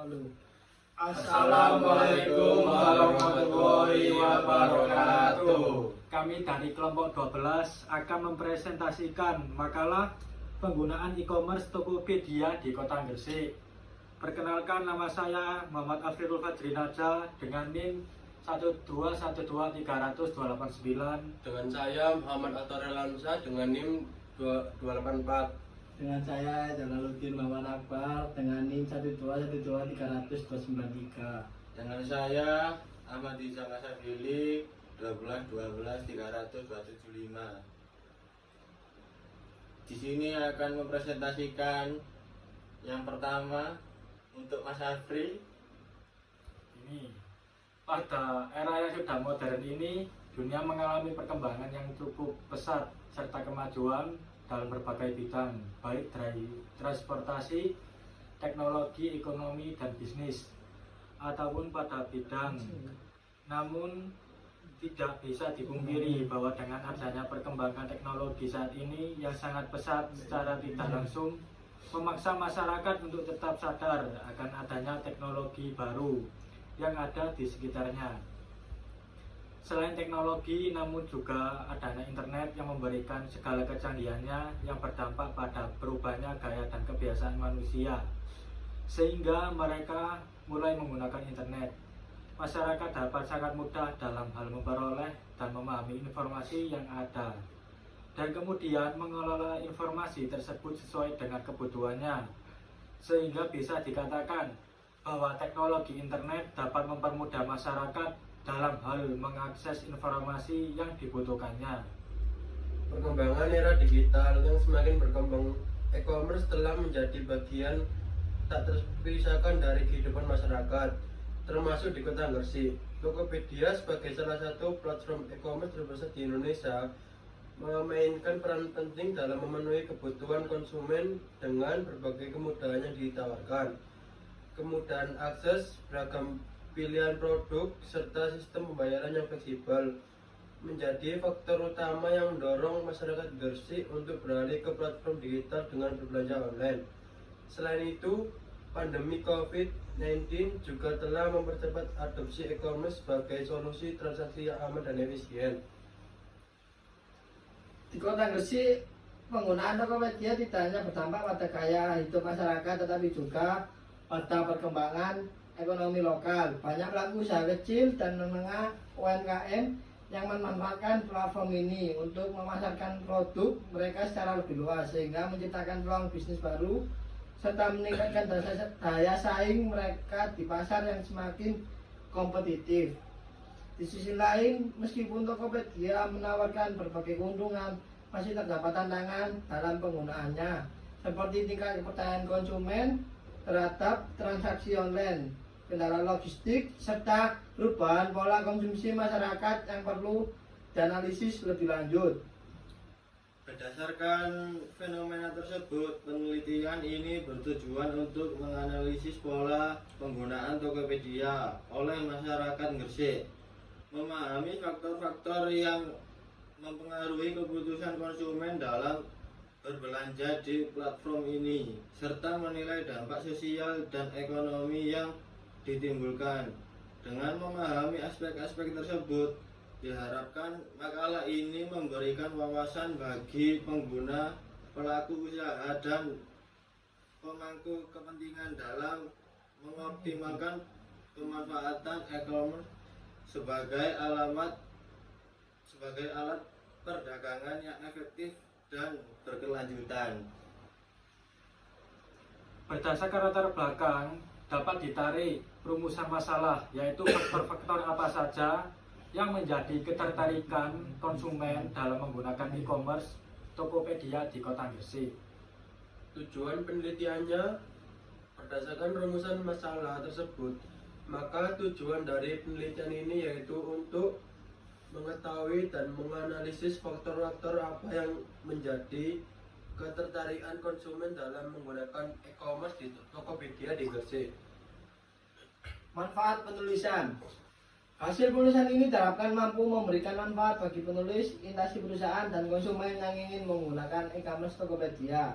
Halo. Assalamualaikum warahmatullahi wabarakatuh. Kami dari kelompok 12 akan mempresentasikan makalah penggunaan e-commerce Tokopedia di Kota Gresik. Perkenalkan, nama saya Muhammad Afrirul Fadrinaja dengan NIM 1212300-289. Dengan saya Muhammad Atorel Lamsa dengan NIM 284. Dengan saya Jalaluddin Muhammad Akbar dengan NIM 1212300-293. Dengan saya Ahmad Iza Kasabili 12-12-300-275. Di sini akan mempresentasikan yang pertama untuk Mas Afri. Ini pada era yang sudah modern ini, dunia mengalami perkembangan yang cukup pesat serta kemajuan dalam berbagai bidang, baik dari transportasi, teknologi, ekonomi, dan bisnis, ataupun pada bidang. Namun tidak bisa dipungkiri bahwa dengan adanya perkembangan teknologi saat ini yang sangat pesat secara tidak langsung memaksa masyarakat untuk tetap sadar akan adanya teknologi baru yang ada di sekitarnya. Selain teknologi, namun juga adanya internet yang memberikan segala kecanggihannya yang berdampak pada berubahnya gaya dan kebiasaan manusia, sehingga mereka mulai menggunakan internet. Masyarakat dapat sangat mudah dalam hal memperoleh dan memahami informasi yang ada, dan kemudian mengelola informasi tersebut sesuai dengan kebutuhannya, sehingga bisa dikatakan bahwa teknologi internet dapat mempermudah masyarakat dalam hal mengakses informasi yang dibutuhkannya. Perkembangan era digital yang semakin berkembang, e-commerce telah menjadi bagian tak terpisahkan dari kehidupan masyarakat, termasuk di Kota Gresik. Tokopedia sebagai salah satu platform e-commerce terbesar di Indonesia memainkan peran penting dalam memenuhi kebutuhan konsumen dengan berbagai kemudahan yang ditawarkan. Kemudahan akses, beragam pilihan produk, serta sistem pembayaran yang fleksibel menjadi faktor utama yang mendorong masyarakat Gresik untuk beralih ke platform digital dengan berbelanja online. Selain itu, pandemi COVID-19 juga telah mempercepat adopsi e-commerce sebagai solusi transaksi yang aman dan efisien. Di Kota Gresik, penggunaan Tokopedia tidak hanya berdampak pada gaya hidup masyarakat, tetapi juga pada perkembangan ekonomi lokal. Banyak pelaku usaha kecil dan menengah UMKM yang memanfaatkan platform ini untuk memasarkan produk mereka secara lebih luas, sehingga menciptakan peluang bisnis baru serta meningkatkan daya saing mereka di pasar yang semakin kompetitif. Di sisi lain, meskipun Tokopedia menawarkan berbagai keuntungan, masih terdapat tantangan dalam penggunaannya, seperti tingkat kepercayaan konsumen terhadap transaksi online, kendala logistik, serta perubahan pola konsumsi masyarakat yang perlu dianalisis lebih lanjut. Berdasarkan fenomena tersebut, penelitian ini bertujuan untuk menganalisis pola penggunaan Tokopedia oleh masyarakat Gresik, memahami faktor-faktor yang mempengaruhi keputusan konsumen dalam berbelanja di platform ini, serta menilai dampak sosial dan ekonomi yang ditimbulkan. Dengan memahami aspek-aspek tersebut, diharapkan makalah ini memberikan wawasan bagi pengguna, pelaku usaha, dan pemangku kepentingan dalam mengoptimalkan pemanfaatan e-commerce sebagai alat perdagangan yang efektif dan berkelanjutan. Berdasarkan latar belakang, dapat ditarik rumusan masalah, yaitu faktor-faktor apa saja yang menjadi ketertarikan konsumen dalam menggunakan e-commerce Tokopedia di Kota Gresik. Tujuan penelitiannya, berdasarkan rumusan masalah tersebut, maka tujuan dari penelitian ini yaitu untuk mengetahui dan menganalisis faktor-faktor apa yang menjadi ketertarikan konsumen dalam menggunakan e-commerce di Tokopedia di Gresik. Manfaat penulisan. Hasil penulisan ini diharapkan mampu memberikan manfaat bagi penulis, instansi perusahaan, dan konsumen yang ingin menggunakan e-commerce Tokopedia.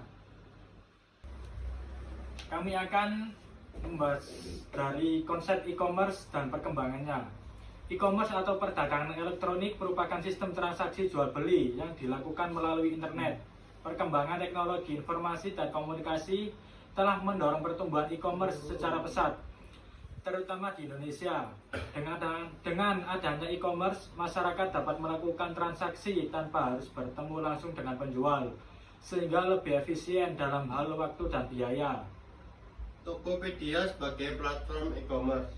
Kami akan membahas dari konsep e-commerce dan perkembangannya. E-commerce atau perdagangan elektronik merupakan sistem transaksi jual beli yang dilakukan melalui internet. Perkembangan teknologi informasi dan komunikasi telah mendorong pertumbuhan e-commerce secara pesat, terutama di Indonesia. Dengan adanya e-commerce, masyarakat dapat melakukan transaksi tanpa harus bertemu langsung dengan penjual, sehingga lebih efisien dalam hal waktu dan biaya. Tokopedia sebagai platform e-commerce.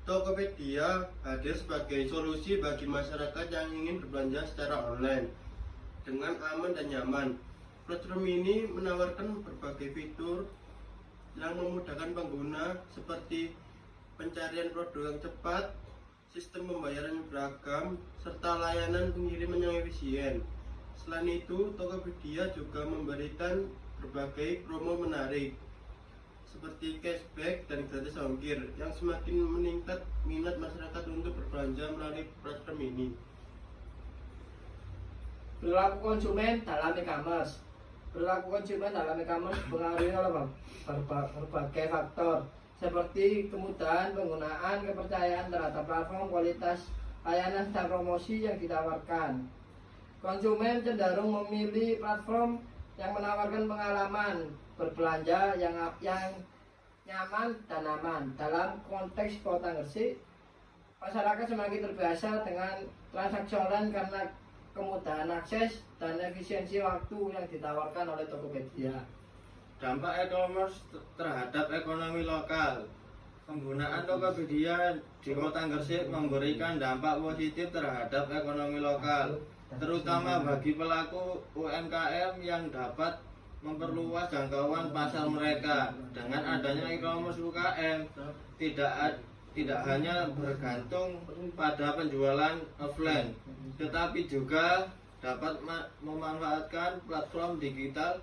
Tokopedia hadir sebagai solusi bagi masyarakat yang ingin berbelanja secara online dengan aman dan nyaman. Platform ini menawarkan berbagai fitur yang memudahkan pengguna seperti pencarian produk yang cepat, sistem pembayaran yang beragam, serta layanan pengiriman yang efisien. Selain itu, Tokopedia juga memberikan berbagai promo menarik seperti cashback dan gratis ongkir yang semakin meningkat minat masyarakat untuk berbelanja melalui platform ini. Perilaku konsumen dalam e-commerce. Perilaku konsumen dalam e-commerce dipengaruhi oleh berbagai faktor seperti kemudahan penggunaan, kepercayaan terhadap platform, kualitas layanan dan promosi yang ditawarkan. Konsumen cenderung memilih platform yang menawarkan pengalaman berbelanja yang nyaman dan aman. Dalam konteks Kota Gresik, masyarakat semakin terbiasa dengan transaksi online karena kemudahan akses dan efisiensi waktu yang ditawarkan oleh Tokopedia. Dampak e-commerce terhadap ekonomi lokal. Penggunaan Tokopedia di Kota Gresik memberikan dampak positif terhadap ekonomi lokal, terutama bagi pelaku UMKM yang dapat memperluas jangkauan pasar mereka. Dengan adanya e-commerce, UKM tidak hanya bergantung pada penjualan offline, tetapi juga dapat memanfaatkan platform digital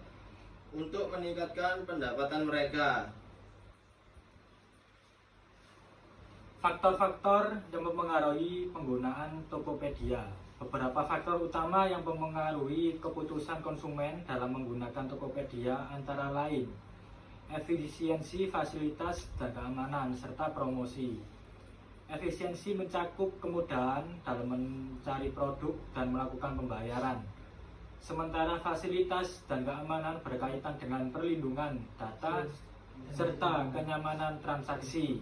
untuk meningkatkan pendapatan mereka. Faktor-faktor yang mempengaruhi penggunaan Tokopedia. Beberapa faktor utama yang mempengaruhi keputusan konsumen dalam menggunakan Tokopedia antara lain efisiensi, fasilitas, dan keamanan, serta promosi. Efisiensi mencakup kemudahan dalam mencari produk dan melakukan pembayaran. Sementara fasilitas dan keamanan berkaitan dengan perlindungan data serta kenyamanan transaksi.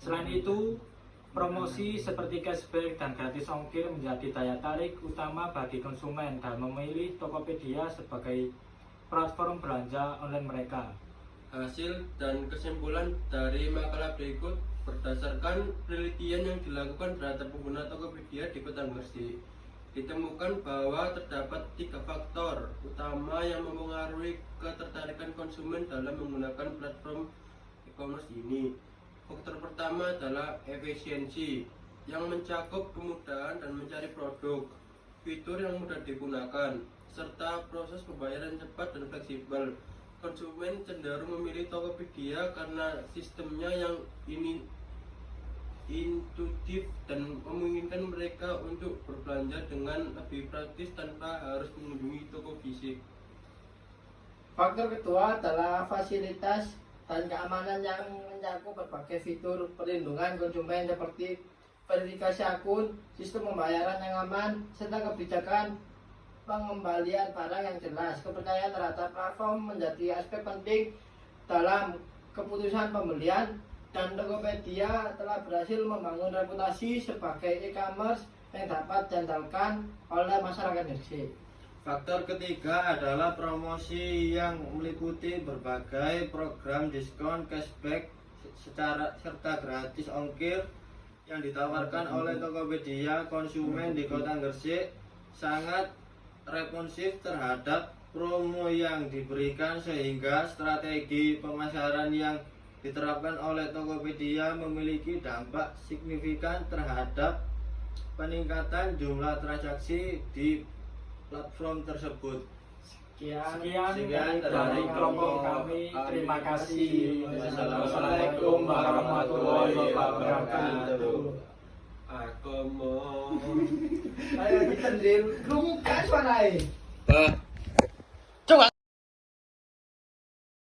Selain itu, promosi seperti cashback dan gratis ongkir menjadi daya tarik utama bagi konsumen dan memilih Tokopedia sebagai platform belanja online mereka. Hasil dan kesimpulan dari makalah berikut berdasarkan penelitian yang dilakukan terhadap pengguna Tokopedia di Kota Gresik, ditemukan bahwa terdapat 3 faktor utama yang mempengaruhi ketertarikan konsumen dalam menggunakan platform e-commerce ini. Faktor pertama adalah efisiensi, yang mencakup kemudahan dan mencari produk, fitur yang mudah digunakan, serta proses pembayaran cepat dan fleksibel. Konsumen cenderung memilih Tokopedia karena sistemnya yang intuitif dan memungkinkan mereka untuk berbelanja dengan lebih praktis tanpa harus mengunjungi toko fisik. Faktor kedua adalah fasilitas dan keamanan yang mencakup berbagai fitur perlindungan konsumen seperti verifikasi akun, sistem pembayaran yang aman, serta kebijakan pengembalian barang yang jelas. Kepercayaan terhadap platform menjadi aspek penting dalam keputusan pembelian, dan Tokopedia telah berhasil membangun reputasi sebagai e-commerce yang dapat diandalkan oleh masyarakat Gresik. Faktor ketiga adalah promosi yang meliputi berbagai program diskon, cashback, serta gratis ongkir yang ditawarkan oleh Tokopedia. Konsumen di Kota Gresik sangat responsif terhadap promo yang diberikan, sehingga strategi pemasaran yang diterapkan oleh Tokopedia memiliki dampak signifikan terhadap peningkatan jumlah transaksi di platform tersebut. Sekian dari kelompok kami. Terima kasih. Wassalamualaikum warahmatullahi wabarakatuh. Aku mau Ayo kita drill, rumukan suaranya.